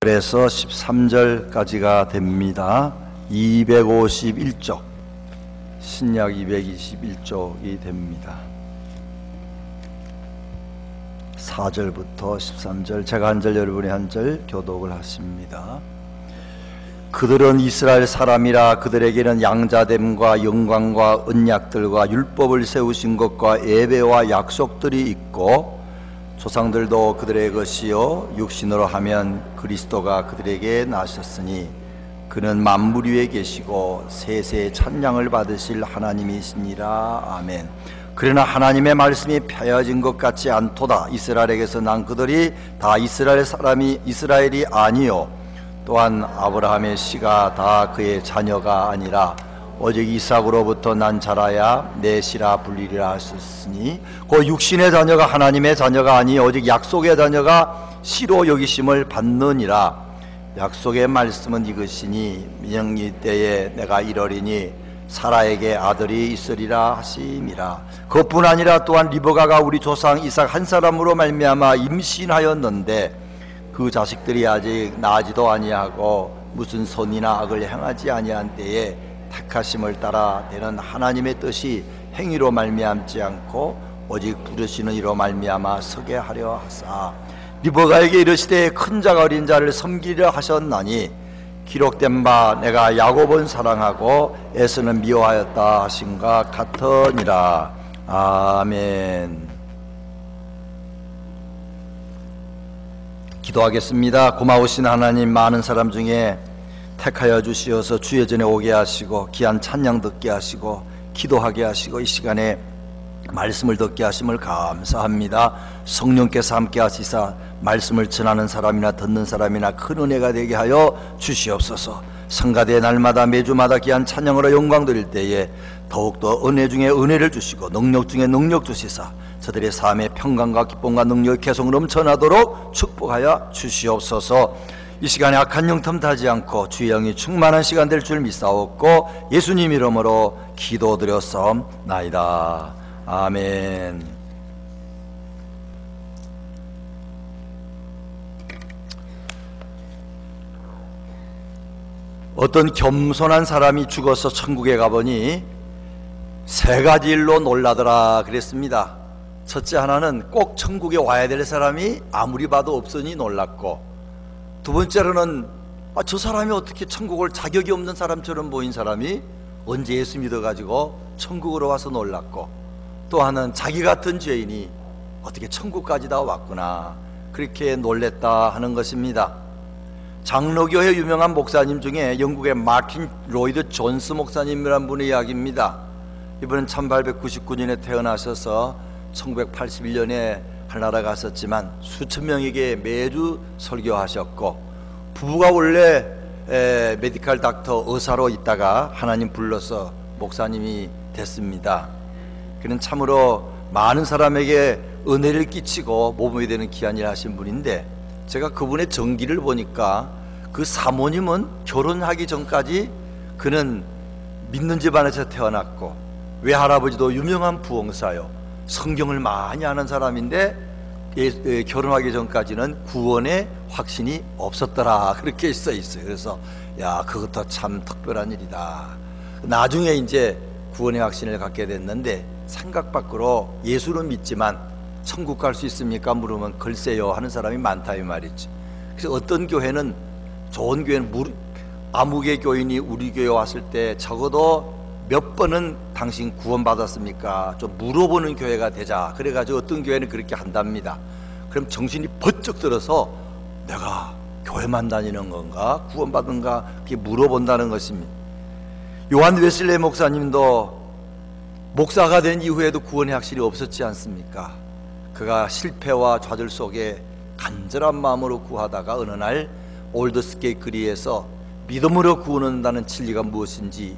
그래서 13절까지가 됩니다. 251쪽, 신약 221쪽이 됩니다. 4절부터 13절, 제가 한 절 여러분이 한 절 교독을 하십니다. 그들은 이스라엘 사람이라 그들에게는 양자됨과 영광과 언약들과 율법을 세우신 것과 예배와 약속들이 있고 조상들도 그들의 것이요 육신으로 하면 그리스도가 그들에게 나셨으니 그는 만물 위에 계시고 세세의 찬양을 받으실 하나님이시니라. 아멘. 그러나 하나님의 말씀이 폐허진 것 같지 않도다. 이스라엘에게서 난 그들이 다 이스라엘이 아니요 또한 아브라함의 씨가 다 그의 자녀가 아니라 오직 이삭으로부터 난 자라야 내 씨라 불리리라 하셨으니 그 육신의 자녀가 하나님의 자녀가 아니 오직 약속의 자녀가 씨로 여기심을 받느니라. 약속의 말씀은 이것이니 민영리 때에 내가 이러리니 사라에게 아들이 있으리라 하심이라. 그것뿐 아니라 또한 리브가가 우리 조상 이삭 한 사람으로 말미암아 임신하였는데 그 자식들이 아직 나지도 아니하고 무슨 선이나 악을 행하지 아니한 때에 택하심을 따라 되는 하나님의 뜻이 행위로 말미암지 않고 오직 부르시는 이로 말미암아 서게 하려 하사 리브가에게 이르시되 큰 자가 어린 자를 섬기려 하셨나니 기록된 바 내가 야곱은 사랑하고 에서는 미워하였다 하신가 같으니라. 아멘. 기도하겠습니다. 고마우신 하나님, 많은 사람 중에 택하여 주시어서 주의 전에 오게 하시고 귀한 찬양 듣게 하시고 기도하게 하시고 이 시간에 말씀을 듣게 하심을 감사합니다. 성령께서 함께 하시사 말씀을 전하는 사람이나 듣는 사람이나 큰 은혜가 되게 하여 주시옵소서. 성가대 날마다 매주마다 귀한 찬양으로 영광 드릴 때에 더욱더 은혜 중에 은혜를 주시고 능력 중에 능력 주시사 저들의 삶의 평강과 기쁨과 능력이 계속 넘쳐나도록 축복하여 주시옵소서. 이 시간에 악한 영 틈타지 않고 주의 영이 충만한 시간 될 줄 믿사옵고 예수님 이름으로 기도드렸사옵나이다. 아멘. 어떤 겸손한 사람이 죽어서 천국에 가보니 세 가지 일로 놀라더라 그랬습니다. 첫째 하나는 꼭 천국에 와야 될 사람이 아무리 봐도 없으니 놀랐고, 두 번째로는 저 사람이 어떻게 천국을 자격이 없는 사람처럼 보인 사람이 언제 예수 믿어가지고 천국으로 와서 놀랐고, 또 하나는 자기 같은 죄인이 어떻게 천국까지 다 왔구나 그렇게 놀랬다 하는 것입니다. 장로교회 유명한 목사님 중에 영국의 마틴 로이드 존스 목사님이라는 분의 이야기입니다. 이분은 1899년에 태어나셔서 1981년에 하늘나라 갔었지만 수천 명에게 매주 설교하셨고, 부부가 원래 메디컬 닥터 의사로 있다가 하나님 불러서 목사님이 됐습니다. 그는 참으로 많은 사람에게 은혜를 끼치고 모범이 되는 귀한 일을 하신 분인데, 제가 그분의 전기를 보니까 그 사모님은 결혼하기 전까지 그는 믿는 집안에서 태어났고 외할아버지도 유명한 부흥사요, 성경을 많이 아는 사람인데 결혼하기 전까지는 구원의 확신이 없었더라 그렇게 써 있어요. 그래서 야, 그것도 참 특별한 일이다. 나중에 이제 구원의 확신을 갖게 됐는데 생각 밖으로 예수는 믿지만 천국 갈 수 있습니까? 물으면 글쎄요 하는 사람이 많다 이 말이지. 그래서 어떤 교회는, 좋은 교회는 아무개 교인이 우리 교회 왔을 때 적어도 몇 번은 당신 구원받았습니까? 좀 물어보는 교회가 되자. 그래가지고 어떤 교회는 그렇게 한답니다. 그럼 정신이 번쩍 들어서 내가 교회만 다니는 건가? 구원받은가? 그렇게 물어본다는 것입니다. 요한 웨슬레 목사님도 목사가 된 이후에도 구원의 확신이 없었지 않습니까? 그가 실패와 좌절 속에 간절한 마음으로 구하다가 어느 날 올드스게이트 거리에서 믿음으로 구원한다는 진리가 무엇인지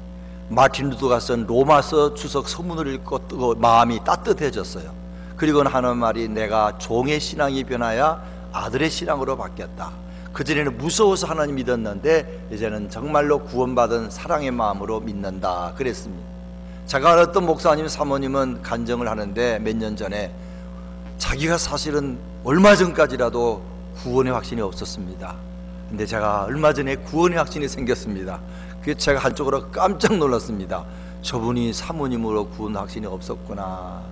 마틴 루터가 쓴 로마서 주석 서문을 읽고 뜨거 마음이 따뜻해졌어요. 그리고는 하는 말이, 내가 종의 신앙이 변하여 아들의 신앙으로 바뀌었다. 그전에는 무서워서 하나님 믿었는데 이제는 정말로 구원받은 사랑의 마음으로 믿는다 그랬습니다. 제가 알았던 목사님 사모님은 간증을 하는데 몇 년 전에 자기가 사실은 얼마 전까지라도 구원의 확신이 없었습니다. 근데 제가 얼마 전에 구원의 확신이 생겼습니다. 그게 제가 한쪽으로 깜짝 놀랐습니다. 저분이 사모님으로 구원 확신이 없었구나.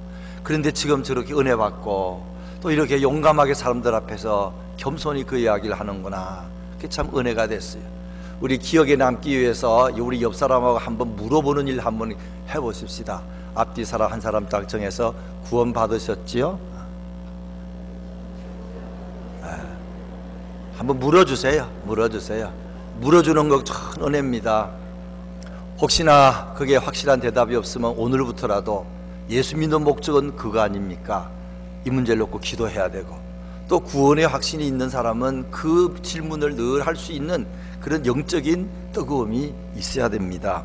그런데 지금 저렇게 은혜 받고 또 이렇게 용감하게 사람들 앞에서 겸손히 그 이야기를 하는구나. 그게 참 은혜가 됐어요. 우리 기억에 남기 위해서 우리 옆 사람하고 한번 물어보는 일 한번 해보십시다. 앞뒤 사람 한 사람 딱 정해서 구원 받으셨지요? 한번 물어주세요. 물어주는 거 참 은혜입니다. 혹시나 그게 확실한 대답이 없으면 오늘부터라도 예수 믿는 목적은 그거 아닙니까? 이 문제를 놓고 기도해야 되고, 또 구원의 확신이 있는 사람은 그 질문을 늘 할 수 있는 그런 영적인 뜨거움이 있어야 됩니다.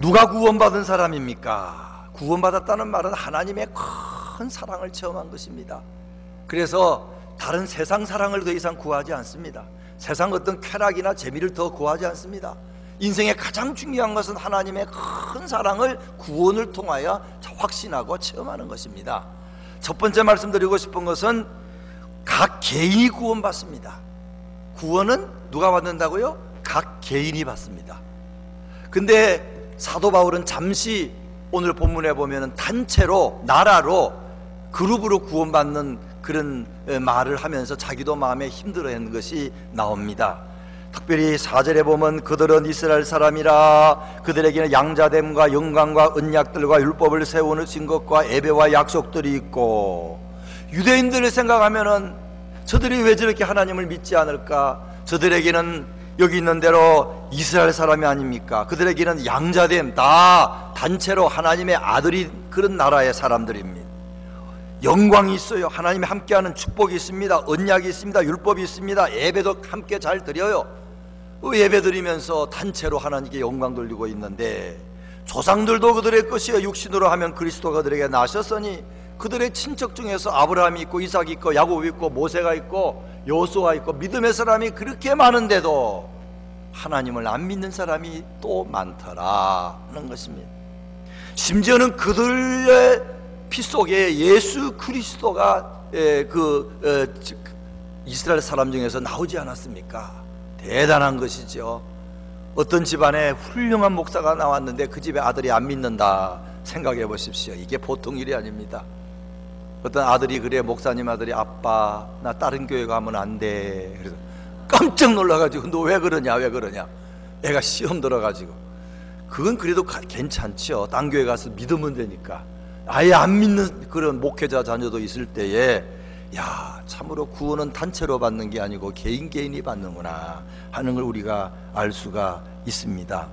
누가 구원받은 사람입니까? 구원받았다는 말은 하나님의 큰 사랑을 체험한 것입니다. 그래서 다른 세상 사랑을 더 이상 구하지 않습니다. 세상 어떤 쾌락이나 재미를 더 구하지 않습니다. 인생의 가장 중요한 것은 하나님의 큰 사랑을 구원을 통하여 확신하고 체험하는 것입니다. 첫 번째 말씀드리고 싶은 것은 각 개인이 구원받습니다. 구원은 누가 받는다고요? 각 개인이 받습니다. 근데 사도 바울은 잠시 오늘 본문에 보면 단체로, 나라로, 그룹으로 구원받는 그런 말을 하면서 자기도 마음에 힘들어하는 것이 나옵니다. 특별히 4절에 보면 그들은 이스라엘 사람이라 그들에게는 양자됨과 영광과 언약들과 율법을 세우는 것과 예배와 약속들이 있고, 유대인들을 생각하면은 저들이 왜 저렇게 하나님을 믿지 않을까? 저들에게는 여기 있는 대로 이스라엘 사람이 아닙니까? 그들에게는 양자됨, 다 단체로 하나님의 아들이 그런 나라의 사람들입니다. 영광이 있어요. 하나님이 함께하는 축복이 있습니다. 언약이 있습니다. 율법이 있습니다. 예배도 함께 잘 드려요. 예배 드리면서 단체로 하나님께 영광 돌리고 있는데, 조상들도 그들의 것이요 육신으로 하면 그리스도가 그들에게 나셨으니, 그들의 친척 중에서 아브라함이 있고 이삭이 있고 야곱이 있고 모세가 있고 여호수아가 있고 믿음의 사람이 그렇게 많은데도 하나님을 안 믿는 사람이 또 많더라는 것입니다. 심지어는 그들의 피 속에 예수 그리스도가 이스라엘 사람 중에서 나오지 않았습니까? 대단한 것이죠. 어떤 집안에 훌륭한 목사가 나왔는데 그 집에 아들이 안 믿는다 생각해 보십시오. 이게 보통 일이 아닙니다. 어떤 아들이 그래, 목사님 아들이 아빠 나 다른 교회 가면 안 돼. 그래서 깜짝 놀라가지고 너 왜 그러냐 애가 시험 들어가지고. 그건 그래도 괜찮죠. 딴 교회 가서 믿으면 되니까. 아예 안 믿는 그런 목회자 자녀도 있을 때에, 야, 참으로 구원은 단체로 받는 게 아니고 개인이 받는구나 하는 걸 우리가 알 수가 있습니다.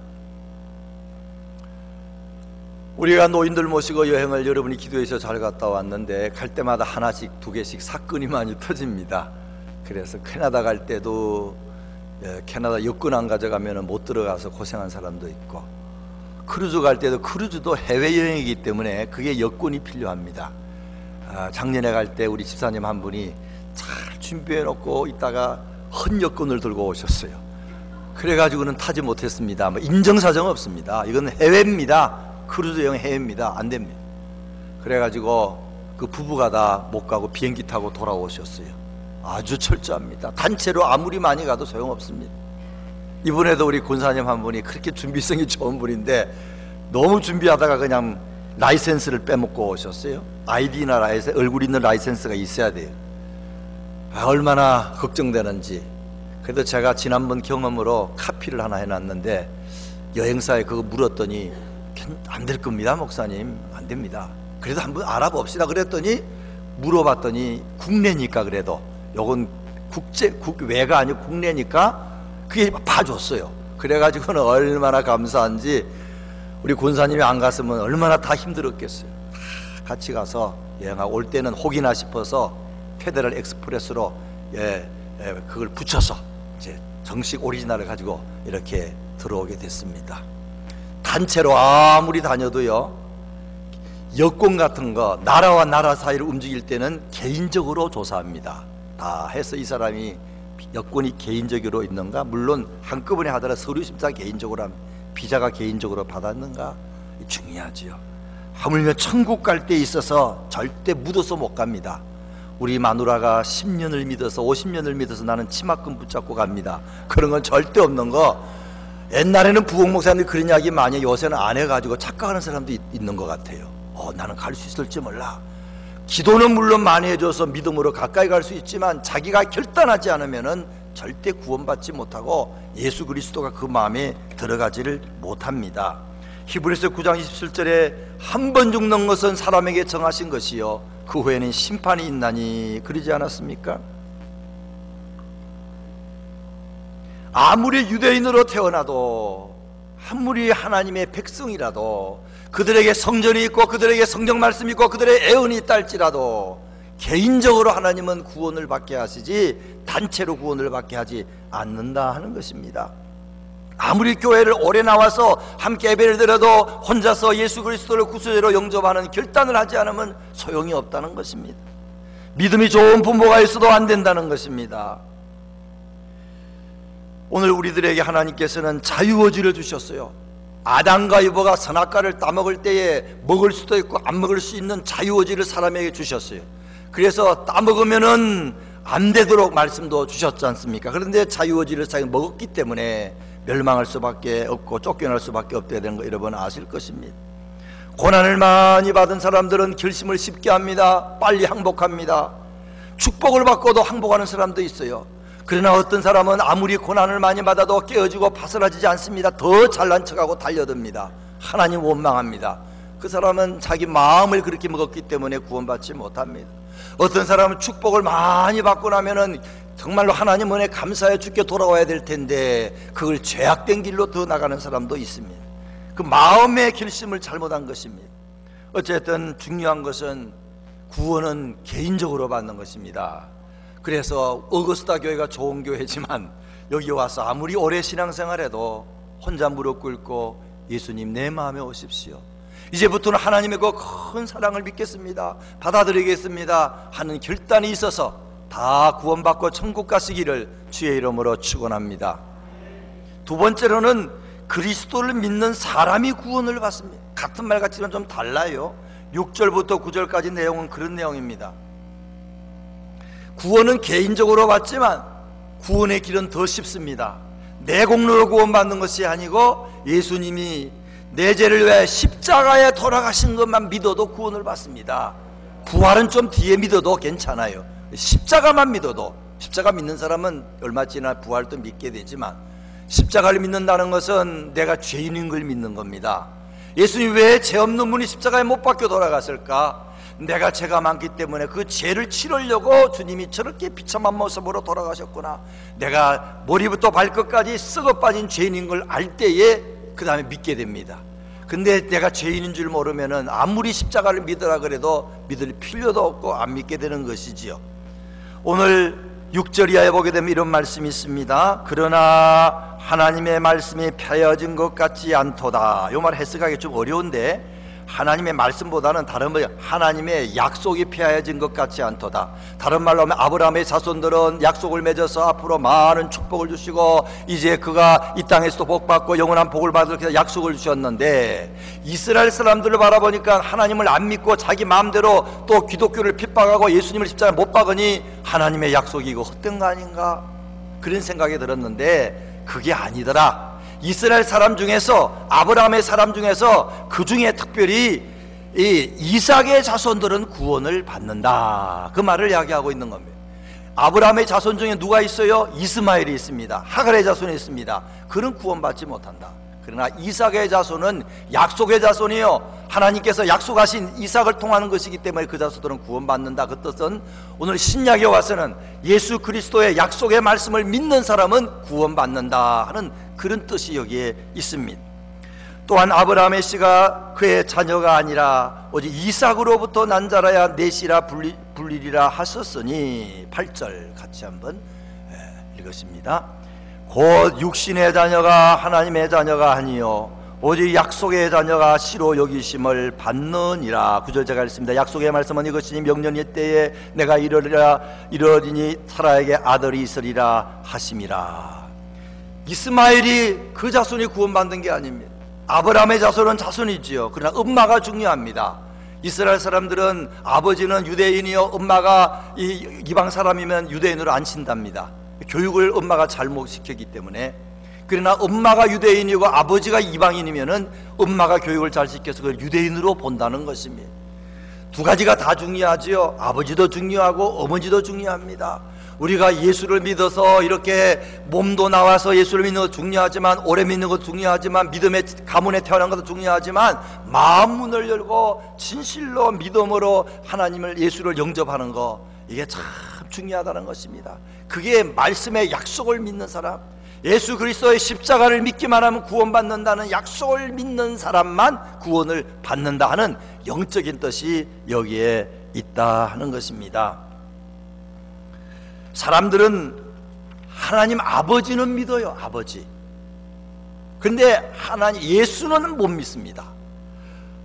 우리가 노인들 모시고 여행을 여러분이 기도해서 잘 갔다 왔는데, 갈 때마다 하나씩 두 개씩 사건이 많이 터집니다. 그래서 캐나다 갈 때도 캐나다 여권 안 가져가면 못 들어가서 고생한 사람도 있고, 크루즈 갈 때도, 크루즈도 해외여행이기 때문에 그게 여권이 필요합니다. 작년에 갈 때 우리 집사님 한 분이 잘 준비해 놓고 있다가 헌 여권을 들고 오셨어요. 그래가지고는 타지 못했습니다. 뭐 인정사정 없습니다. 이건 해외입니다. 크루즈 여행 해외입니다. 안 됩니다. 그래가지고 그 부부가 다 못 가고 비행기 타고 돌아오셨어요. 아주 철저합니다. 단체로 아무리 많이 가도 소용없습니다. 이번에도 우리 군사님 한 분이 그렇게 준비성이 좋은 분인데 너무 준비하다가 그냥 라이센스를 빼먹고 오셨어요. 아이디나 라이센스, 얼굴 있는 라이센스가 있어야 돼요. 얼마나 걱정되는지. 그래도 제가 지난번 경험으로 카피를 하나 해놨는데, 여행사에 그거 물었더니 안 될 겁니다 목사님, 안 됩니다. 그래도 한번 알아봅시다 그랬더니, 물어봤더니 국내니까, 그래도 요건 국외가 아니고 국내니까 그게 봐줬어요. 그래가지고는 얼마나 감사한지, 우리 권사님이 안 갔으면 얼마나 다 힘들었겠어요. 다 같이 가서 여행하고 올 때는 혹이나 싶어서 페더럴 익스프레스로 그걸 붙여서 이제 정식 오리지널을 가지고 이렇게 들어오게 됐습니다. 단체로 아무리 다녀도요, 여권 같은 거 나라와 나라 사이를 움직일 때는 개인적으로 조사합니다. 다 해서 이 사람이 여권이 개인적으로 있는가, 물론 한꺼번에 하더라도 서류 심사 개인적으로 하면, 비자가 개인적으로 받았는가 중요하지요. 하물며 천국 갈 때 있어서 절대 묻어서 못 갑니다. 우리 마누라가 10년을 믿어서 50년을 믿어서 나는 치마끈 붙잡고 갑니다. 그런 건 절대 없는 거. 옛날에는 부흥 목사님들이 그런 이야기 많이 해요. 요새는 안 해가지고 착각하는 사람도 있는 것 같아요. 나는 갈 수 있을지 몰라. 기도는 물론 많이 해줘서 믿음으로 가까이 갈 수 있지만 자기가 결단하지 않으면은 절대 구원받지 못하고 예수 그리스도가 그 마음에 들어가지를 못합니다. 히브리서 9장 27절에 한 번 죽는 것은 사람에게 정하신 것이요 그 후에는 심판이 있나니 그러지 않았습니까? 아무리 유대인으로 태어나도 아무리 하나님의 백성이라도 그들에게 성전이 있고 그들에게 성경 말씀이 있고 그들의 애언이 있다 할지라도 개인적으로 하나님은 구원을 받게 하시지 단체로 구원을 받게 하지 않는다 하는 것입니다. 아무리 교회를 오래 나와서 함께 예배를 드려도 혼자서 예수 그리스도를 구주로 영접하는 결단을 하지 않으면 소용이 없다는 것입니다. 믿음이 좋은 부모가 있어도 안 된다는 것입니다. 오늘 우리들에게 하나님께서는 자유의지를 주셨어요. 아담과 여보가 선악과를 따먹을 때에 먹을 수도 있고 안 먹을 수 있는 자유의지를 사람에게 주셨어요. 그래서 따먹으면은 안 되도록 말씀도 주셨지 않습니까? 그런데 자유의지를 자기가 먹었기 때문에 멸망할 수밖에 없고 쫓겨날 수밖에 없게 되는 거 여러분 아실 것입니다. 고난을 많이 받은 사람들은 결심을 쉽게 합니다. 빨리 항복합니다. 축복을 받고도 항복하는 사람도 있어요. 그러나 어떤 사람은 아무리 고난을 많이 받아도 깨어지고 파스라지지 않습니다. 더 잘난 척하고 달려듭니다. 하나님 원망합니다. 그 사람은 자기 마음을 그렇게 먹었기 때문에 구원받지 못합니다. 어떤 사람은 축복을 많이 받고 나면은 정말로 하나님 은혜 감사해 주께 돌아와야 될 텐데 그걸 죄악된 길로 더 나가는 사람도 있습니다. 그 마음의 결심을 잘못한 것입니다. 어쨌든 중요한 것은 구원은 개인적으로 받는 것입니다. 그래서 어거스타 교회가 좋은 교회지만 여기 와서 아무리 오래 신앙생활해도 혼자 무릎 꿇고 예수님 내 마음에 오십시오, 이제부터는 하나님의 그 큰 사랑을 믿겠습니다, 받아들이겠습니다 하는 결단이 있어서 다 구원받고 천국 가시기를 주의 이름으로 축원합니다. 두 번째로는 그리스도를 믿는 사람이 구원을 받습니다. 같은 말 같지만 좀 달라요. 6절부터 9절까지 내용은 그런 내용입니다. 구원은 개인적으로 받지만 구원의 길은 더 쉽습니다. 내 공로로 구원받는 것이 아니고 예수님이 내 죄를 위해 십자가에 돌아가신 것만 믿어도 구원을 받습니다. 부활은 좀 뒤에 믿어도 괜찮아요. 십자가만 믿어도, 십자가 믿는 사람은 얼마 지나 부활도 믿게 되지만 십자가를 믿는다는 것은 내가 죄인인 걸 믿는 겁니다. 예수님 왜 죄 없는 분이 십자가에 못 박혀 돌아갔을까? 내가 죄가 많기 때문에 그 죄를 치르려고 주님이 저렇게 비참한 모습으로 돌아가셨구나, 내가 머리부터 발끝까지 썩어 빠진 죄인인 걸 알 때에 그 다음에 믿게 됩니다. 근데 내가 죄인인 줄 모르면은 아무리 십자가를 믿으라 그래도 믿을 필요도 없고 안 믿게 되는 것이지요. 오늘 6절 이하에 보게 되면 이런 말씀이 있습니다. 그러나 하나님의 말씀이 폐허진 것 같지 않도다. 이 말 해석하기 좀 어려운데 하나님의 말씀보다는 다른 말, 하나님의 약속이 폐하여진 것 같지 않도다. 다른 말로 하면 아브라함의 자손들은 약속을 맺어서 앞으로 많은 축복을 주시고 이제 그가 이 땅에서도 복받고 영원한 복을 받을 약속을 주셨는데 이스라엘 사람들을 바라보니까 하나님을 안 믿고 자기 마음대로 또 기독교를 핍박하고 예수님을 십자가에 못 박으니 하나님의 약속이 이거 헛된 거 아닌가? 그런 생각이 들었는데 그게 아니더라. 이스라엘 사람 중에서, 아브라함의 사람 중에서 그 중에 특별히 이 이삭의 자손들은 구원을 받는다, 그 말을 이야기하고 있는 겁니다. 아브라함의 자손 중에 누가 있어요? 이스마엘이 있습니다. 하갈의 자손이 있습니다. 그는 구원받지 못한다. 그러나 이삭의 자손은 약속의 자손이요, 하나님께서 약속하신 이삭을 통하는 것이기 때문에 그 자손들은 구원받는다. 그 뜻은 오늘 신약에 와서는 예수 그리스도의 약속의 말씀을 믿는 사람은 구원받는다 하는 그런 뜻이 여기에 있습니다. 또한 아브라함의 씨가 그의 자녀가 아니라 오직 이삭으로부터 난 자라야 내 씨라 불리리라 하셨으니 8절 같이 한번 읽었습니다. 곧 육신의 자녀가 하나님의 자녀가 아니요 오직 약속의 자녀가 씨로 여기심을 받느니라. 9절 제가 읽습니다. 약속의 말씀은 이것이니 명령의 때에 내가 이르리니 사라에게 아들이 있으리라 하심이라. 이스마엘이 그 자손이 구원받는 게 아닙니다. 아브라함의 자손은 자손이지요. 그러나 엄마가 중요합니다. 이스라엘 사람들은 아버지는 유대인이요 엄마가 이방 사람이면 유대인으로 안 친답니다. 교육을 엄마가 잘못시켰기 때문에. 그러나 엄마가 유대인이고 아버지가 이방인이면은 엄마가 교육을 잘 시켜서 그걸 유대인으로 본다는 것입니다. 두 가지가 다 중요하지요. 아버지도 중요하고 어머니도 중요합니다. 우리가 예수를 믿어서 이렇게 몸도 나와서 예수를 믿는 것도 중요하지만, 오래 믿는 것도 중요하지만, 믿음의 가문에 태어난 것도 중요하지만, 마음 문을 열고 진실로 믿음으로 하나님을, 예수를 영접하는 거, 이게 참 중요하다는 것입니다. 그게 말씀의 약속을 믿는 사람, 예수 그리스도의 십자가를 믿기만 하면 구원받는다는 약속을 믿는 사람만 구원을 받는다 하는 영적인 뜻이 여기에 있다 하는 것입니다. 사람들은 하나님 아버지는 믿어요. 아버지. 그런데 하나님 예수는 못 믿습니다.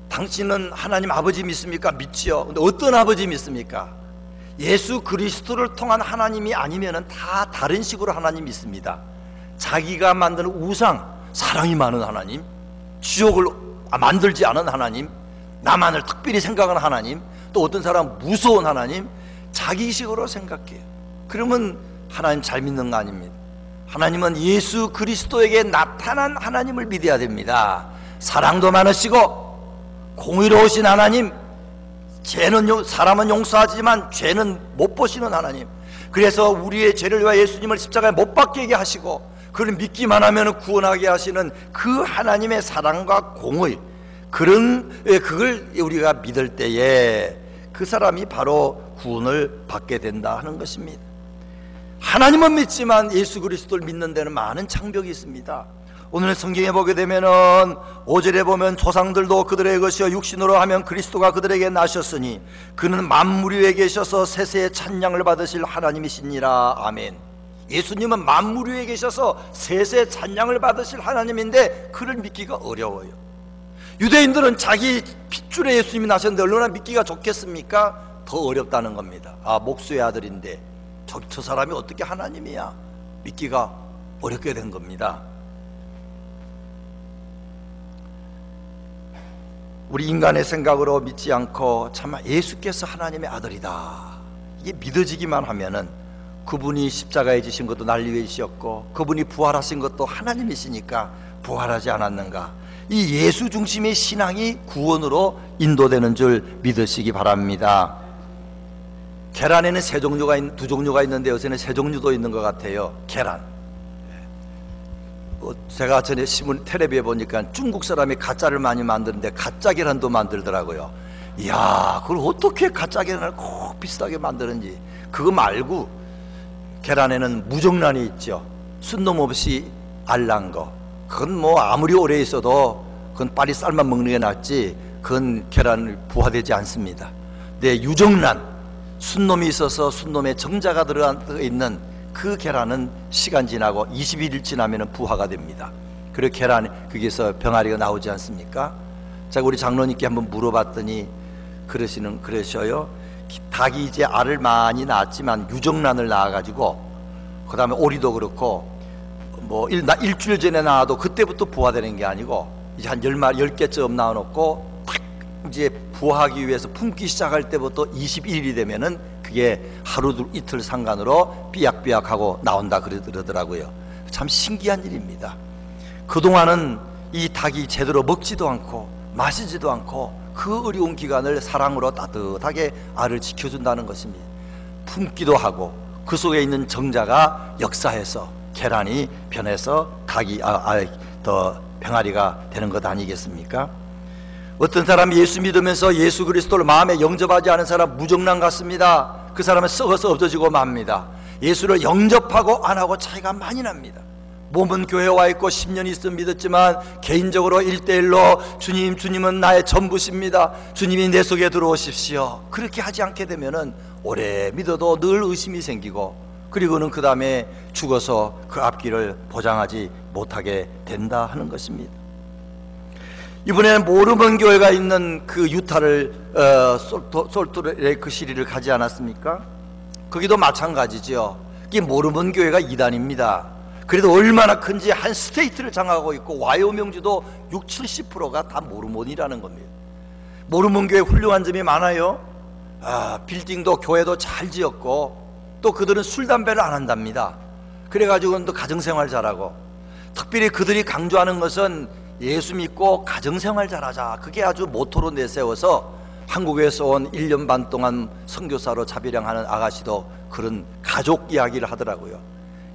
당신은 하나님 아버지 믿습니까? 믿지요. 근데 어떤 아버지 믿습니까? 예수 그리스도를 통한 하나님이 아니면은 다 다른 식으로 하나님 믿습니다. 자기가 만드는 우상, 사랑이 많은 하나님, 지옥을 만들지 않은 하나님, 나만을 특별히 생각하는 하나님, 또 어떤 사람은 무서운 하나님, 자기식으로 생각해요. 그러면 하나님 잘 믿는 거 아닙니다. 하나님은 예수 그리스도에게 나타난 하나님을 믿어야 됩니다. 사랑도 많으시고 공의로우신 하나님, 사람은 용서하지만 죄는 못 보시는 하나님, 그래서 우리의 죄를 위하여 예수님을 십자가에 못 박히게 하시고 그를 믿기만 하면 구원하게 하시는 그 하나님의 사랑과 공의, 그걸 우리가 믿을 때에 그 사람이 바로 구원을 받게 된다 하는 것입니다. 하나님은 믿지만 예수 그리스도를 믿는 데는 많은 장벽이 있습니다. 오늘 성경에 보게 되면은 5절에 보면 조상들도 그들의 것이요 육신으로 하면 그리스도가 그들에게 나셨으니 그는 만물 위에 계셔서 세세의 찬양을 받으실 하나님이시니라. 아멘. 예수님은 만물 위에 계셔서 세세의 찬양을 받으실 하나님인데 그를 믿기가 어려워요. 유대인들은 자기 핏줄에 예수님이 나셨는데 얼마나 믿기가 좋겠습니까? 더 어렵다는 겁니다. 목수의 아들인데 저 사람이 어떻게 하나님이야? 믿기가 어렵게 된 겁니다. 우리 인간의 생각으로 믿지 않고 참아 예수께서 하나님의 아들이다, 이게 믿어지기만 하면은 그분이 십자가에 지신 것도 날 위해 지셨고 그분이 부활하신 것도 하나님이시니까 부활하지 않았는가, 이 예수 중심의 신앙이 구원으로 인도되는 줄 믿으시기 바랍니다. 계란에는 두 종류가 있는데 요새는 세 종류도 있는 것 같아요. 계란, 제가 전에 신문 텔레비에 보니까 중국 사람이 가짜를 많이 만드는데 가짜 계란도 만들더라고요. 이야, 그걸 어떻게 가짜 계란을 꼭 비슷하게 만드는지. 그거 말고 계란에는 무정란이 있죠. 순놈 없이 알난 거. 그건 뭐 아무리 오래 있어도 그건 빨리 삶아 먹는 게 낫지 그건 계란을 부화되지 않습니다. 근데 유정란, 순놈이 있어서 순놈에 정자가 들어있는 그 계란은 시간 지나고 21일 지나면 부화가 됩니다. 그리고 계란, 거기서 병아리가 나오지 않습니까? 제가 우리 장로님께 한번 물어봤더니 그러셔요. 닭이 이제 알을 많이 낳았지만 유정란을 낳아가지고 그 다음에 오리도 그렇고 뭐 일주일 전에 낳아도 그때부터 부화되는 게 아니고 이제 한 10개쯤 낳아놓고 딱 이제 부화하기 위해서 품기 시작할 때부터 21일이 되면은 그게 하루 이틀 상관으로 삐약삐약하고 나온다 그러더라고요. 참 신기한 일입니다. 그동안은 이 닭이 제대로 먹지도 않고 마시지도 않고 그 어려운 기간을 사랑으로 따뜻하게 알을 지켜준다는 것입니다. 품기도 하고 그 속에 있는 정자가 역사해서 계란이 변해서 닭이 더 병아리가 되는 것 아니겠습니까? 어떤 사람이 예수 믿으면서 예수 그리스도를 마음에 영접하지 않은 사람 무정란 같습니다. 그 사람은 썩어서 없어지고 맙니다. 예수를 영접하고 안 하고 차이가 많이 납니다. 몸은 교회에 와 있고 10년 있으면 믿었지만 개인적으로 1대1로 주님은 나의 전부십니다, 주님이 내 속에 들어오십시오, 그렇게 하지 않게 되면은 오래 믿어도 늘 의심이 생기고 그리고는 그 다음에 죽어서 그 앞길을 보장하지 못하게 된다 하는 것입니다. 이번에는 모르먼 교회가 있는 그 유타를 솔트레이크 시리를 가지 않았습니까? 거기도 마찬가지죠. 이게 모르먼 교회가 이단입니다. 그래도 얼마나 큰지 한 스테이트를 장악하고 있고 와이오밍주도 60-70%가 다 모르몬이라는 겁니다. 모르몬 교회 훌륭한 점이 많아요. 빌딩도 교회도 잘 지었고, 또 그들은 술 담배를 안 한답니다. 그래가지고 또 가정생활 잘하고, 특별히 그들이 강조하는 것은 예수 믿고 가정생활 잘하자, 그게 아주 모토로 내세워서 한국에서 온 1년 반 동안 선교사로 자비량하는 아가씨도 그런 가족 이야기를 하더라고요.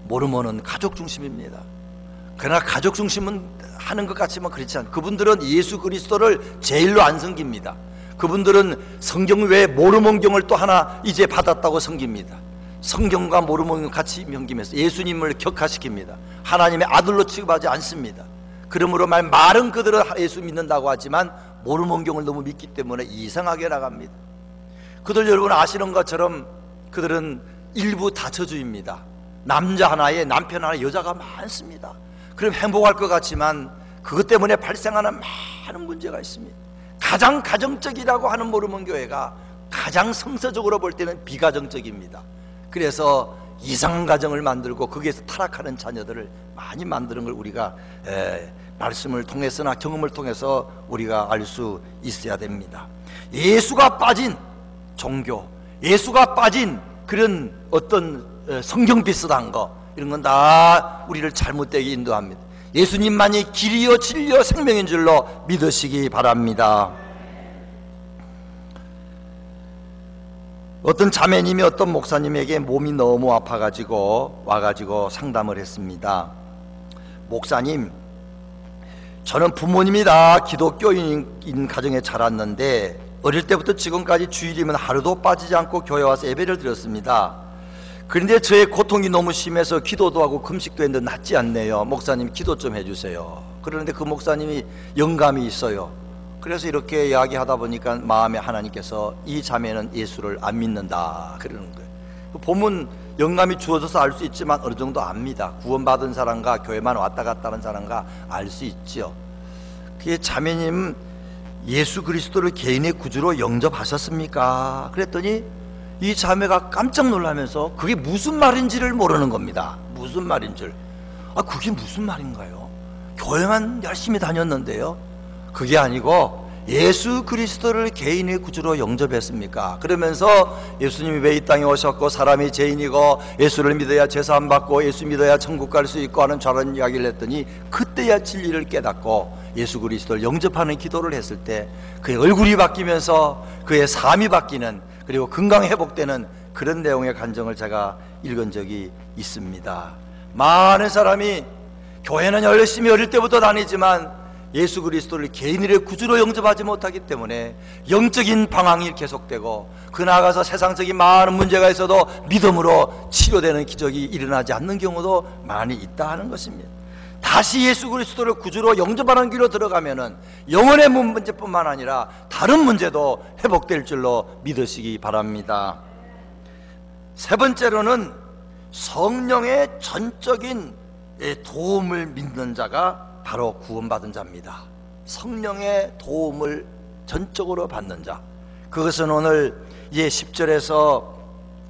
모르몬은 가족 중심입니다. 그러나 가족 중심은 하는 것 같지만 그렇지 않아요. 그분들은 예수 그리스도를 제일로 안 섬깁니다. 그분들은 성경 외에 모르몬경을 또 하나 이제 받았다고 섬깁니다. 성경과 모르몬경 같이 섬기면서 예수님을 격화시킵니다. 하나님의 아들로 취급하지 않습니다. 그러므로 말은 그들은 예수 믿는다고 하지만 모르몬경을 너무 믿기 때문에 이상하게 나갑니다. 그들 여러분 아시는 것처럼 그들은 일부 다처주의입니다. 남자 하나에 남편 하나에 여자가 많습니다. 그럼 행복할 것 같지만 그것 때문에 발생하는 많은 문제가 있습니다. 가장 가정적이라고 하는 모르몬 교회가 가장 성서적으로 볼 때는 비가정적입니다. 그래서 이상한 가정을 만들고 거기에서 타락하는 자녀들을 많이 만드는 걸 우리가 말씀을 통해서나 경험을 통해서 우리가 알 수 있어야 됩니다. 예수가 빠진 종교, 예수가 빠진 그런 어떤 성경 비슷한 거, 이런 건 다 우리를 잘못되게 인도합니다. 예수님만이 길이요 진리요 생명인 줄로 믿으시기 바랍니다. 어떤 자매님이 어떤 목사님에게 몸이 너무 아파가지고 와가지고 상담을 했습니다. 목사님, 저는 부모님이 다 기독교인 가정에 자랐는데 어릴 때부터 지금까지 주일이면 하루도 빠지지 않고 교회 와서 예배를 드렸습니다. 그런데 저의 고통이 너무 심해서 기도도 하고 금식도 했는데 낫지 않네요. 목사님 기도 좀 해주세요. 그러는데 그 목사님이 영감이 있어요. 그래서 이렇게 이야기하다 보니까 마음에 하나님께서 이 자매는 예수를 안 믿는다 그러는 거예요. 보면 영감이 주어져서 알 수 있지만 어느 정도 압니다. 구원받은 사람과 교회만 왔다 갔다 하는 사람과 알 수 있죠. 그게 자매님 예수 그리스도를 개인의 구주로 영접하셨습니까? 그랬더니 이 자매가 깜짝 놀라면서 그게 무슨 말인지를 모르는 겁니다. 무슨 말인 줄. 그게 무슨 말인가요? 교회만 열심히 다녔는데요. 그게 아니고 예수 그리스도를 개인의 구주로 영접했습니까? 그러면서 예수님이 왜 이 땅에 오셨고 사람이 죄인이고 예수를 믿어야 제사함 받고 예수 믿어야 천국 갈 수 있고 하는 저런 이야기를 했더니 그때야 진리를 깨닫고 예수 그리스도를 영접하는 기도를 했을 때 그의 얼굴이 바뀌면서 그의 삶이 바뀌는, 그리고 건강 회복되는 그런 내용의 간증을 제가 읽은 적이 있습니다. 많은 사람이 교회는 열심히 어릴 때부터 다니지만 예수 그리스도를 개인의 구주로 영접하지 못하기 때문에 영적인 방황이 계속되고 그 나아가서 세상적인 많은 문제가 있어도 믿음으로 치료되는 기적이 일어나지 않는 경우도 많이 있다 하는 것입니다. 다시 예수 그리스도를 구주로 영접하는 길로 들어가면은 영혼의 문제뿐만 아니라 다른 문제도 회복될 줄로 믿으시기 바랍니다. 세 번째로는 성령의 전적인 도움을 믿는 자가 바로 구원받은 자입니다. 성령의 도움을 전적으로 받는 자, 그것은 오늘 10절에서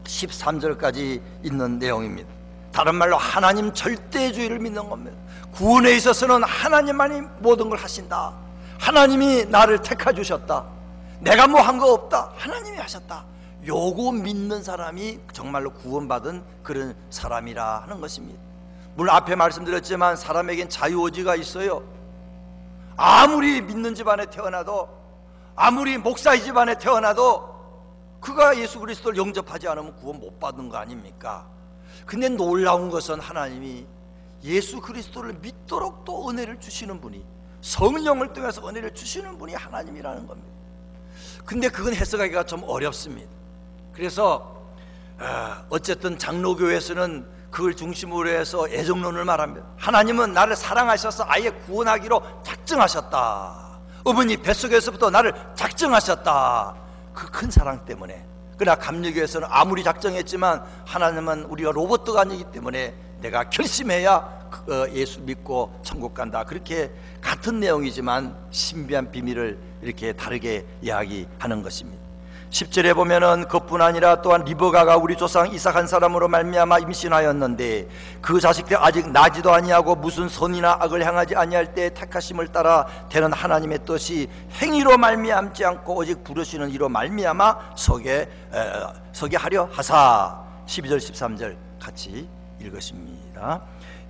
13절까지 있는 내용입니다. 다른 말로 하나님 절대주의를 믿는 겁니다. 구원에 있어서는 하나님만이 모든 걸 하신다. 하나님이 나를 택해주셨다. 내가 뭐 한 거 없다. 하나님이 하셨다. 요거 믿는 사람이 정말로 구원받은 그런 사람이라 하는 것입니다. 물론 앞에 말씀드렸지만 사람에겐 자유의지가 있어요. 아무리 믿는 집안에 태어나도, 아무리 목사의 집안에 태어나도 그가 예수 그리스도를 영접하지 않으면 구원 못 받는 거 아닙니까? 근데 놀라운 것은 하나님이 예수 그리스도를 믿도록 또 은혜를 주시는 분이, 성령을 통해서 은혜를 주시는 분이 하나님이라는 겁니다. 근데 그건 해석하기가 좀 어렵습니다. 그래서 어쨌든 장로교에서는 그걸 중심으로 해서 애정론을 말합니다. 하나님은 나를 사랑하셔서 아예 구원하기로 작정하셨다. 어머니 뱃속에서부터 나를 작정하셨다. 그 큰 사랑 때문에. 그러나 감리교에서는 아무리 작정했지만 하나님은 우리가 로봇도 아니기 때문에 내가 결심해야 예수 믿고 천국 간다. 그렇게 같은 내용이지만 신비한 비밀을 이렇게 다르게 이야기하는 것입니다. 10절에 보면은 그뿐 아니라 또한 리브가가 우리 조상 이삭 한 사람으로 말미암아 임신하였는데 그 자식들 아직 나지도 아니하고 무슨 선이나 악을 향하지 아니할 때 택하심을 따라 되는 하나님의 뜻이 행위로 말미암지 않고 오직 부르시는 이로 말미암아 서게 하려 하사. 12절 13절 같이 읽으십니다.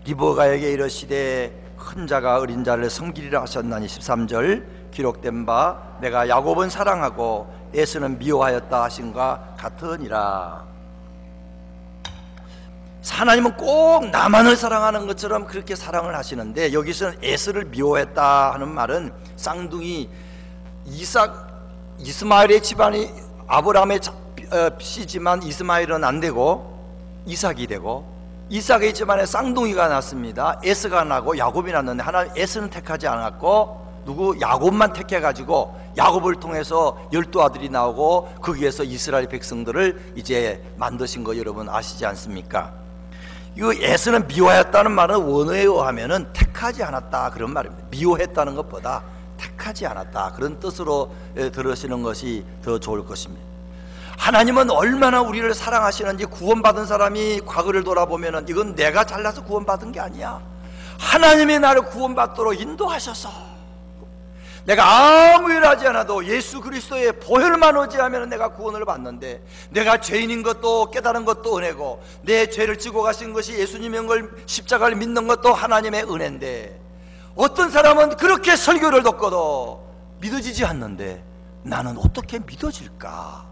리브가에게 이르시되 큰 자가 어린 자를 섬기리라 하셨나니 13절 기록된 바 내가 야곱은 사랑하고 에서는 미워하였다 하신과 같으니라. 하나님은 꼭 나만을 사랑하는 것처럼 그렇게 사랑을 하시는데 여기서는 에서를 미워했다 하는 말은 쌍둥이 이스마엘의 집안이 아브라함의 씨지만 이스마엘은 안 되고 이삭이 되고 이삭의 집안에 쌍둥이가 났습니다. 에서가 나고 야곱이 났는데 하나님 에서는 택하지 않았고 누구 야곱만 택해가지고 야곱을 통해서 12아들이 나오고 거기에서 이스라엘 백성들을 이제 만드신 거 여러분 아시지 않습니까? 이 에서는 미워했다는 말은 원어에 의하면은 택하지 않았다 그런 말입니다. 미워했다는 것보다 택하지 않았다 그런 뜻으로 들으시는 것이 더 좋을 것입니다. 하나님은 얼마나 우리를 사랑하시는지 구원받은 사람이 과거를 돌아보면은 이건 내가 잘나서 구원받은 게 아니야. 하나님이 나를 구원받도록 인도하셔서 내가 아무 일 하지 않아도 예수 그리스도의 보혈만 의지하면 내가 구원을 받는데 내가 죄인인 것도 깨달은 것도 은혜고 내 죄를 지고 가신 것이 예수님의 걸 십자가를 믿는 것도 하나님의 은혜인데 어떤 사람은 그렇게 설교를 듣고도 믿어지지 않는데 나는 어떻게 믿어질까?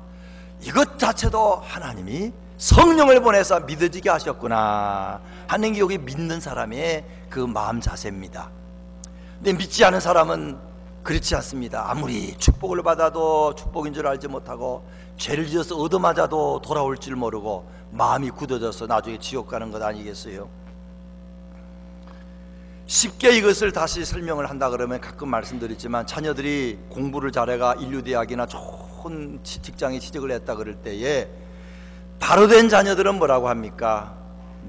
이것 자체도 하나님이 성령을 보내서 믿어지게 하셨구나 하는 게 여기 믿는 사람의 그 마음 자세입니다. 근데 믿지 않은 사람은 그렇지 않습니다. 아무리 축복을 받아도 축복인 줄 알지 못하고 죄를 지어서 얻어맞아도 돌아올 줄 모르고 마음이 굳어져서 나중에 지옥 가는 것 아니겠어요? 쉽게 이것을 다시 설명을 한다 그러면 가끔 말씀드리지만 자녀들이 공부를 잘해가 인류대학이나 좋은 직장에 취직을 했다 그럴 때에 바로 된 자녀들은 뭐라고 합니까?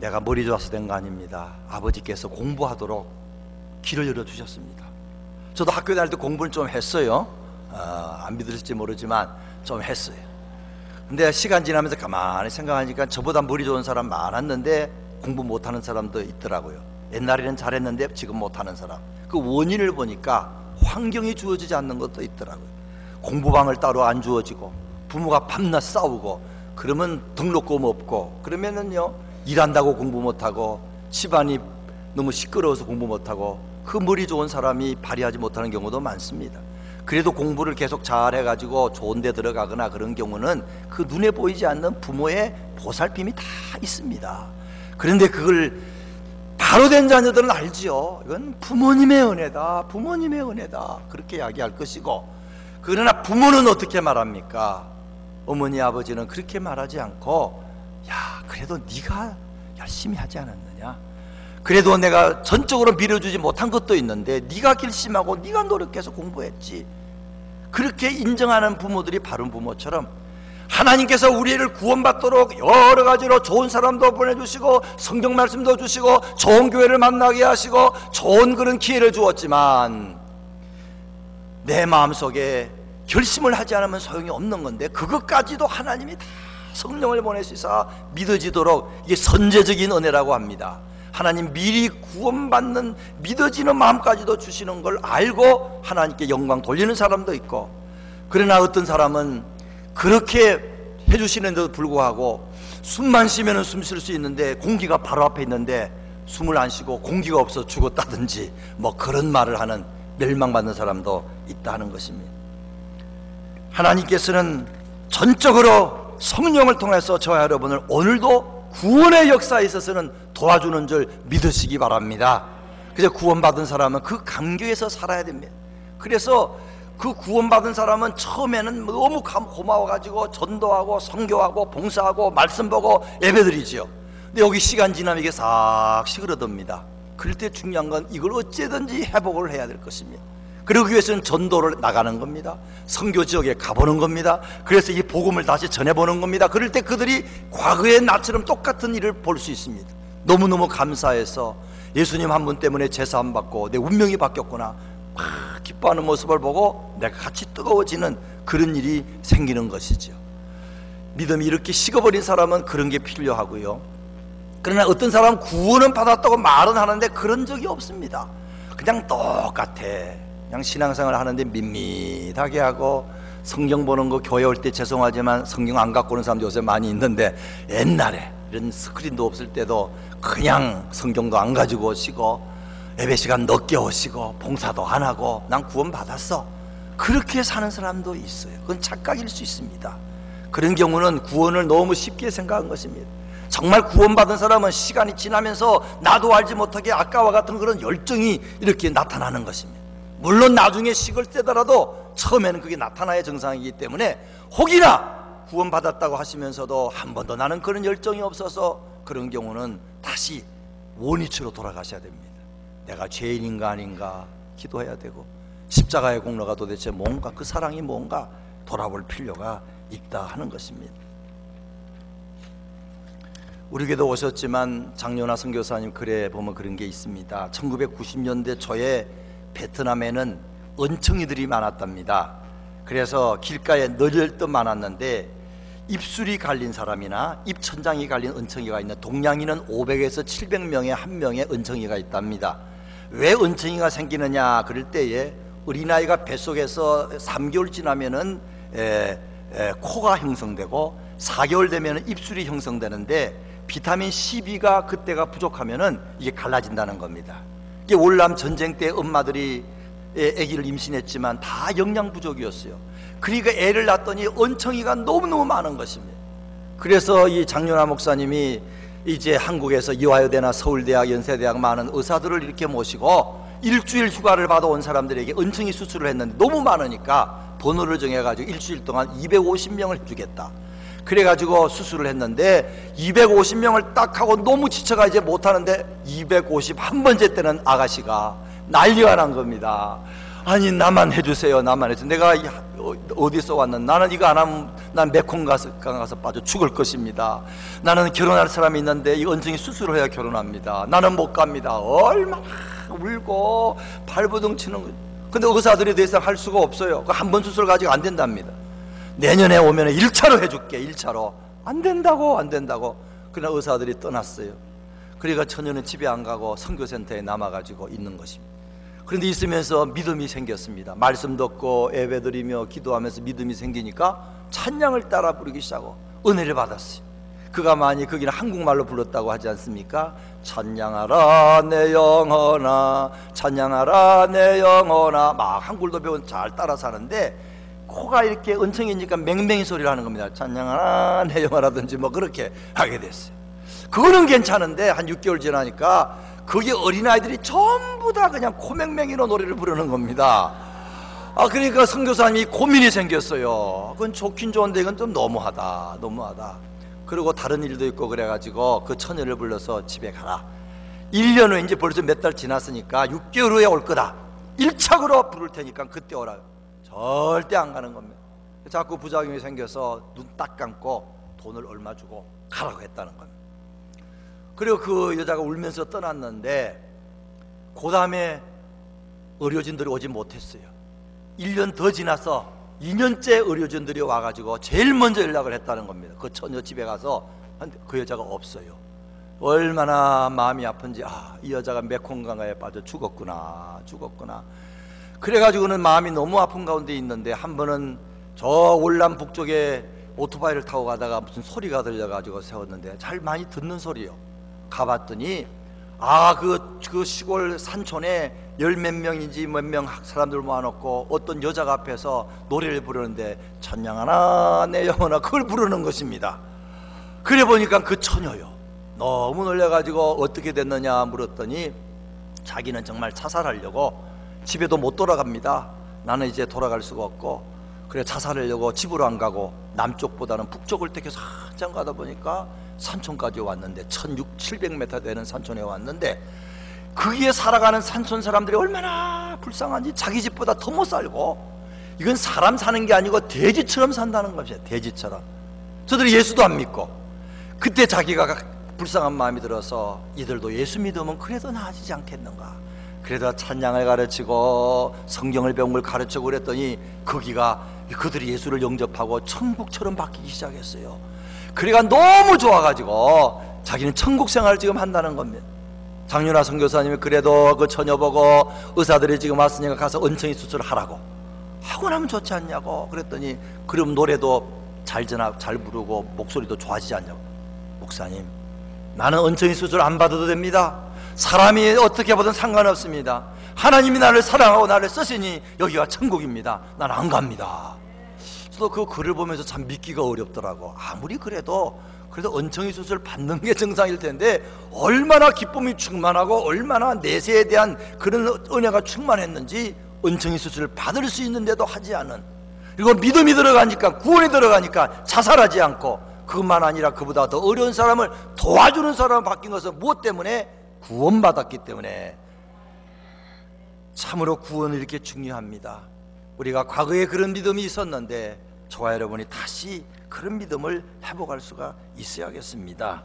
내가 머리 좋아서 된 거 아닙니다. 아버지께서 공부하도록 길을 열어주셨습니다. 저도 학교 다닐 때 공부를 좀 했어요. 안 믿으실지 모르지만 좀 했어요. 근데 시간 지나면서 가만히 생각하니까 저보다 머리 좋은 사람 많았는데 공부 못하는 사람도 있더라고요. 옛날에는 잘했는데 지금 못하는 사람. 그 원인을 보니까 환경이 주어지지 않는 것도 있더라고요. 공부방을 따로 안 주어지고 부모가 밤낮 싸우고 그러면 등록금 없고 그러면은요 일한다고 공부 못하고 집안이 너무 시끄러워서 공부 못하고 그 머리 좋은 사람이 발휘하지 못하는 경우도 많습니다. 그래도 공부를 계속 잘 해가지고 좋은 데 들어가거나 그런 경우는 그 눈에 보이지 않는 부모의 보살핌이 다 있습니다. 그런데 그걸 바로 된 자녀들은 알지요. 이건 부모님의 은혜다, 부모님의 은혜다 그렇게 이야기할 것이고, 그러나 부모는 어떻게 말합니까? 어머니 아버지는 그렇게 말하지 않고 야 그래도 네가 열심히 하지 않았느냐, 그래도 내가 전적으로 밀어주지 못한 것도 있는데 네가 결심하고 네가 노력해서 공부했지, 그렇게 인정하는 부모들이 바른 부모처럼 하나님께서 우리를 구원받도록 여러 가지로 좋은 사람도 보내주시고 성경 말씀도 주시고 좋은 교회를 만나게 하시고 좋은 그런 기회를 주었지만 내 마음속에 결심을 하지 않으면 소용이 없는 건데 그것까지도 하나님이 다 성령을 보내시사 믿어지도록, 이게 선제적인 은혜라고 합니다. 하나님 미리 구원받는 믿어지는 마음까지도 주시는 걸 알고 하나님께 영광 돌리는 사람도 있고, 그러나 어떤 사람은 그렇게 해주시는데도 불구하고 숨만 쉬면 숨 쉴 수 있는데 공기가 바로 앞에 있는데 숨을 안 쉬고 공기가 없어 죽었다든지 뭐 그런 말을 하는, 멸망받는 사람도 있다는 것입니다. 하나님께서는 전적으로 성령을 통해서 저와 여러분을 오늘도 구원의 역사에 있어서는 도와주는 줄 믿으시기 바랍니다. 그래서 구원받은 사람은 그 감격에서 살아야 됩니다. 그래서 그 구원받은 사람은 처음에는 너무 고마워가지고 전도하고 선교하고 봉사하고 말씀 보고 예배드리지요. 근데 여기 시간 지나면 이게 싹 시그러듭니다. 그럴 때 중요한 건 이걸 어찌든지 회복을 해야 될 것입니다. 그러기 위해서는 전도를 나가는 겁니다. 선교 지역에 가보는 겁니다. 그래서 이 복음을 다시 전해보는 겁니다. 그럴 때 그들이 과거의 나처럼 똑같은 일을 볼 수 있습니다. 너무너무 감사해서 예수님 한 분 때문에 제사함 받고 내 운명이 바뀌었구나 막 기뻐하는 모습을 보고 내가 같이 뜨거워지는 그런 일이 생기는 것이죠. 믿음이 이렇게 식어버린 사람은 그런 게 필요하고요. 그러나 어떤 사람은 구원은 받았다고 말은 하는데 그런 적이 없습니다. 그냥 똑같아. 그냥 신앙생활 하는데 밋밋하게 하고, 성경 보는 거 교회 올 때 죄송하지만 성경 안 갖고 오는 사람도 요새 많이 있는데, 옛날에 이런 스크린도 없을 때도 그냥 성경도 안 가지고 오시고 예배 시간 늦게 오시고 봉사도 안 하고 난 구원 받았어, 그렇게 사는 사람도 있어요. 그건 착각일 수 있습니다. 그런 경우는 구원을 너무 쉽게 생각한 것입니다. 정말 구원받은 사람은 시간이 지나면서 나도 알지 못하게 아까와 같은 그런 열정이 이렇게 나타나는 것입니다. 물론 나중에 식을 때더라도 처음에는 그게 나타나야 정상이기 때문에, 혹이나 구원받았다고 하시면서도 한 번도 나는 그런 열정이 없어서 그런 경우는 다시 원위치로 돌아가셔야 됩니다. 내가 죄인인가 아닌가 기도해야 되고, 십자가의 공로가 도대체 뭔가, 그 사랑이 뭔가 돌아볼 필요가 있다 하는 것입니다. 우리 교회도 오셨지만 장려나 선교사님 글에 보면 그런 게 있습니다. 1990년대 초에 베트남에는 은청이들이 많았답니다. 그래서 길가에 널널떡 많았는데, 입술이 갈린 사람이나 입천장이 갈린 은청이가 있는 동양인은 500에서 700명에 한 명의 은청이가 있답니다. 왜 은청이가 생기느냐 그럴 때에, 어린아이가 뱃속에서 3개월 지나면은 코가 형성되고 4개월 되면 입술이 형성되는데, 비타민 C,B가 그때가 부족하면은 이게 갈라진다는 겁니다. 이게 월남 전쟁 때 엄마들이 아기를 임신했지만 다 영양 부족이었어요. 그러니까 애를 낳았더니 은청이가 너무너무 많은 것입니다. 그래서 이 장윤아 목사님이 이제 한국에서 이화여대나 서울대학, 연세대학 많은 의사들을 이렇게 모시고 일주일 휴가를 받아온 사람들에게 은청이 수술을 했는데 너무 많으니까 번호를 정해가지고 일주일 동안 250명을 해주겠다. 그래가지고 수술을 했는데 250명을 딱 하고 너무 지쳐가 이제 못하는데 251번째 때는 아가씨가 난리가 난 겁니다. 아니, 나만 해주세요, 나만 해주세요. 내가 어디서 왔는, 나는 이거 안 하면 난 메콩 가서 빠져 죽을 것입니다. 나는 결혼할 사람이 있는데 이 은청이 수술을 해야 결혼합니다. 나는 못 갑니다. 얼마나 울고 발버둥 치는 거예요. 근데 의사들이 더 이상 할 수가 없어요. 한 번 수술 가지고 안 된답니다. 내년에 오면 1차로 해줄게, 1차로. 안 된다고, 안 된다고. 그러나 의사들이 떠났어요. 그러니까 처녀는 집에 안 가고 선교센터에 남아가지고 있는 것입니다. 그런데 있으면서 믿음이 생겼습니다. 말씀 듣고 예배드리며 기도하면서 믿음이 생기니까 찬양을 따라 부르기 시작하고 은혜를 받았어요. 그가 많이 거기는 한국말로 불렀다고 하지 않습니까? 찬양하라 내 영혼아, 찬양하라 내 영혼아. 막 한글도 배운 잘 따라서 하는데, 코가 이렇게 은청이니까 맹맹이 소리를 하는 겁니다. 찬양하라 내 영혼아라든지 뭐 그렇게 하게 됐어요. 그거는 괜찮은데 한 6개월 지나니까 거기 어린아이들이 전부 다 그냥 코맹맹이로 노래를 부르는 겁니다. 그러니까 선교사님이 고민이 생겼어요. 그건 좋긴 좋은데 이건 좀 너무하다. 그리고 다른 일도 있고 그래가지고 그 처녀를 불러서 집에 가라. 1년 후에 이제 벌써 몇 달 지났으니까 6개월 후에 올 거다. 1차로 부를 테니까 그때 오라. 절대 안 가는 겁니다. 자꾸 부작용이 생겨서 눈 딱 감고 돈을 얼마 주고 가라고 했다는 겁니다. 그리고 그 여자가 울면서 떠났는데, 그 다음에 의료진들이 오지 못했어요. 1년 더 지나서 2년째 의료진들이 와가지고 제일 먼저 연락을 했다는 겁니다. 그 처녀 집에 가서 그 여자가 없어요. 얼마나 마음이 아픈지, 이 여자가 메콩강가에 빠져 죽었구나. 그래가지고는 마음이 너무 아픈 가운데 있는데, 한 번은 저 월남 북쪽에 오토바이를 타고 가다가 무슨 소리가 들려가지고 세웠는데, 잘 많이 듣는 소리요. 가봤더니 그 시골 산촌에 열 몇 명인지 몇 명 사람들 모아놓고 어떤 여자가 앞에서 노래를 부르는데, 찬양하나 내 영혼아, 그걸 부르는 것입니다. 그래 보니까 그 처녀요. 너무 놀라가지고 어떻게 됐느냐 물었더니, 자기는 정말 자살하려고 집에도 못 돌아갑니다. 나는 이제 돌아갈 수가 없고, 그래 자살하려고 집으로 안 가고 남쪽보다는 북쪽을 택해서 한참 가다 보니까 산촌까지 왔는데, 1600-700m 되는 산촌에 왔는데, 거기에 살아가는 산촌 사람들이 얼마나 불쌍한지, 자기 집보다 더 못 살고, 이건 사람 사는 게 아니고 돼지처럼 산다는 것이에요. 돼지처럼. 저들이 예수도 안 믿고. 그때 자기가 불쌍한 마음이 들어서, 이들도 예수 믿으면 그래도 나아지지 않겠는가. 그래도 찬양을 가르치고 성경을 배운 걸 가르치고 그랬더니 거기가 그들이 예수를 영접하고 천국처럼 바뀌기 시작했어요. 그래가 너무 좋아가지고 자기는 천국 생활을 지금 한다는 겁니다. 장윤아 선교사님이 그래도 그 처녀 보고 의사들이 지금 왔으니까 가서 은총이 수술을 하라고 하고 나면 좋지 않냐고 그랬더니 그럼 노래도 잘 부르고 목소리도 좋아지지 않냐고. 목사님, 나는 은총이 수술 안 받아도 됩니다. 사람이 어떻게 보든 상관없습니다. 하나님이 나를 사랑하고 나를 쓰시니 여기가 천국입니다. 난 안 갑니다. 저도 그 글을 보면서 참 믿기가 어렵더라고. 아무리 그래도 은총이 수술 받는 게 정상일 텐데 얼마나 기쁨이 충만하고 얼마나 내세에 대한 그런 은혜가 충만했는지 은총이 수술을 받을 수 있는데도 하지 않은, 그리고 믿음이 들어가니까, 구원이 들어가니까 자살하지 않고, 그것만 아니라 그보다 더 어려운 사람을 도와주는 사람을 바뀐 것은 무엇 때문에? 구원받았기 때문에. 참으로 구원은 이렇게 중요합니다. 우리가 과거에 그런 믿음이 있었는데 저와 여러분이 다시 그런 믿음을 회복할 수가 있어야겠습니다.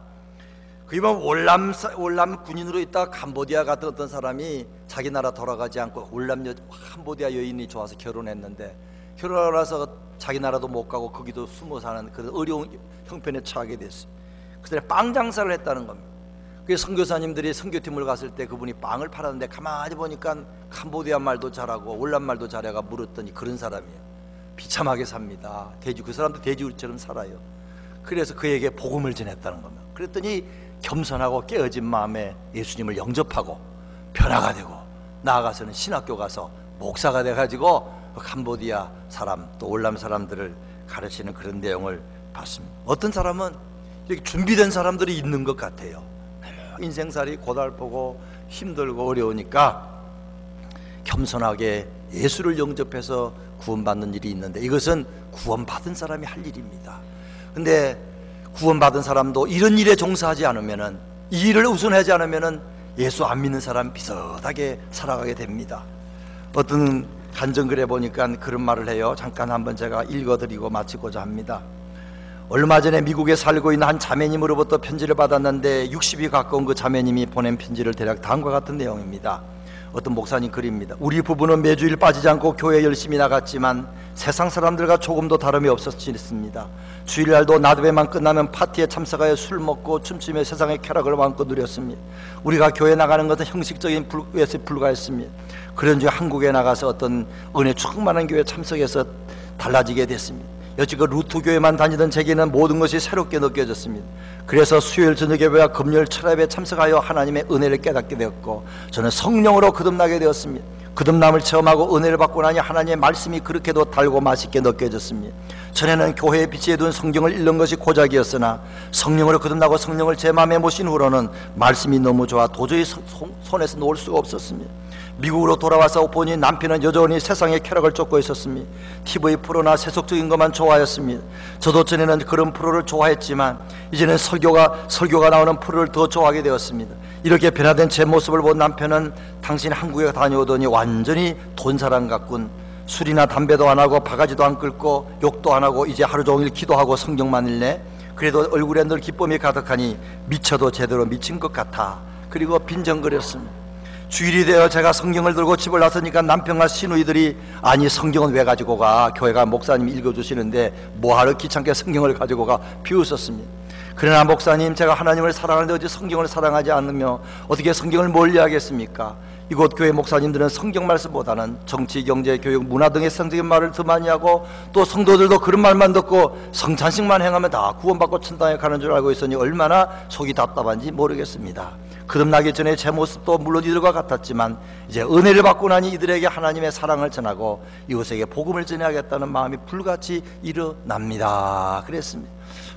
이번 월남 군인으로 있다 캄보디아 같은 어떤 사람이 자기 나라 돌아가지 않고 캄보디아 여인이 좋아서 결혼했는데, 결혼하고 나서 자기 나라도 못 가고 거기도 숨어 사는 그런 어려운 형편에 처하게 됐어요. 그때 빵 장사를 했다는 겁니다. 그래서 선교사님들이 선교팀을 갔을 때 그분이 빵을 팔았는데 가만히 보니까 캄보디아 말도 잘하고 월남 말도 잘해가 물었더니 그런 사람이에요. 비참하게 삽니다. 그 사람도 돼지우리처럼 살아요. 그래서 그에게 복음을 전했다는 겁니다. 그랬더니 겸손하고 깨어진 마음에 예수님을 영접하고 변화가 되고 나아가서는 신학교 가서 목사가 돼가지고 캄보디아 사람 또 월남 사람들을 가르치는 그런 내용을 봤습니다. 어떤 사람은 이렇게 준비된 사람들이 있는 것 같아요. 인생살이 고달프고 힘들고 어려우니까 겸손하게 예수를 영접해서 구원받는 일이 있는데, 이것은 구원받은 사람이 할 일입니다. 근데 구원받은 사람도 이런 일에 종사하지 않으면은, 이 일을 우선하지 않으면은 예수 안 믿는 사람 비슷하게 살아가게 됩니다. 어떤 간증글에 보니까 그런 말을 해요. 잠깐 한번 제가 읽어드리고 마치고자 합니다. 얼마 전에 미국에 살고 있는 한 자매님으로부터 편지를 받았는데 60이 가까운 그 자매님이 보낸 편지를 대략 다음과 같은 내용입니다. 어떤 목사님 글입니다. 우리 부부는 매주일 빠지지 않고 교회 열심히 나갔지만 세상 사람들과 조금도 다름이 없었습니다. 주일날도 낮에만 끝나면 파티에 참석하여 술 먹고 춤추며 세상의 쾌락을 마음껏 누렸습니다. 우리가 교회 나가는 것은 형식적인 것에 불과했습니다. 그런 중 한국에 나가서 어떤 은혜 충만한 교회에 참석해서 달라지게 됐습니다. 여지껏 루트 교회만 다니던 제게는 모든 것이 새롭게 느껴졌습니다. 그래서 수요일 저녁 예배와 금요일 철야배에 참석하여 하나님의 은혜를 깨닫게 되었고, 저는 성령으로 거듭나게 되었습니다. 거듭남을 체험하고 은혜를 받고 나니 하나님의 말씀이 그렇게도 달고 맛있게 느껴졌습니다. 전에는 교회에 비치해 둔 성경을 읽는 것이 고작이었으나 성령으로 거듭나고 성령을 제 마음에 모신 후로는 말씀이 너무 좋아 도저히 손에서 놓을 수가 없었습니다. 미국으로 돌아와서 보니 남편은 여전히 세상의 쾌락을 쫓고 있었습니다. TV 프로나 세속적인 것만 좋아했습니다. 저도 전에는 그런 프로를 좋아했지만 이제는 설교가 나오는 프로를 더 좋아하게 되었습니다. 이렇게 변화된 제 모습을 본 남편은 당신 한국에 다녀오더니 완전히 돈사람 같군. 술이나 담배도 안 하고 바가지도 안 끓고 욕도 안 하고 이제 하루 종일 기도하고 성경만 읽네. 그래도 얼굴에 늘 기쁨이 가득하니 미쳐도 제대로 미친 것 같아. 그리고 빈정거렸습니다. 주일이 되어 제가 성경을 들고 집을 나서니까 남편과 시누이들이 아니 성경은 왜 가지고 가? 교회가 목사님이 읽어주시는데 뭐하러 귀찮게 성경을 가지고 가? 비웃었습니다. 그러나 목사님, 제가 하나님을 사랑하는데 어찌 성경을 사랑하지 않으며 어떻게 성경을 멀리하겠습니까? 이곳 교회 목사님들은 성경 말씀보다는 정치, 경제, 교육, 문화 등의 성적인 말을 더 많이 하고 또 성도들도 그런 말만 듣고 성찬식만 행하면 다 구원받고 천당에 가는 줄 알고 있으니 얼마나 속이 답답한지 모르겠습니다. 거듭나기 전에 제 모습도 물론 이들과 같았지만 이제 은혜를 받고 나니 이들에게 하나님의 사랑을 전하고 이웃에게 복음을 전해야겠다는 마음이 불같이 일어납니다. 그랬습니다.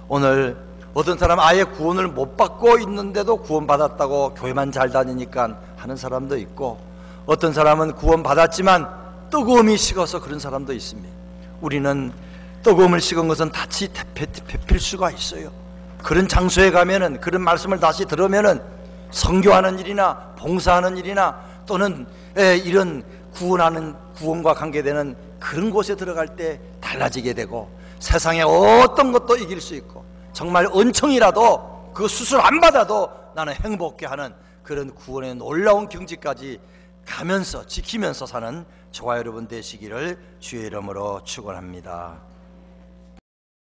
오늘 어떤 사람 아예 구원을 못 받고 있는데도 구원받았다고 교회만 잘 다니니까 하는 사람도 있고, 어떤 사람은 구원받았지만 뜨거움이 식어서 그런 사람도 있습니다. 우리는 뜨거움을 식은 것은 다시 데필 수가 있어요. 그런 장소에 가면은, 그런 말씀을 다시 들으면은 선교하는 일이나 봉사하는 일이나 또는 이런 구원과 관계되는 그런 곳에 들어갈 때 달라지게 되고 세상에 어떤 것도 이길 수 있고 정말 은총이라도 그 수술 안 받아도 나는 행복해 하는 그런 구원의 놀라운 경지까지 가면서 지키면서 사는 저와 여러분 되시기를 주의 이름으로 축원합니다.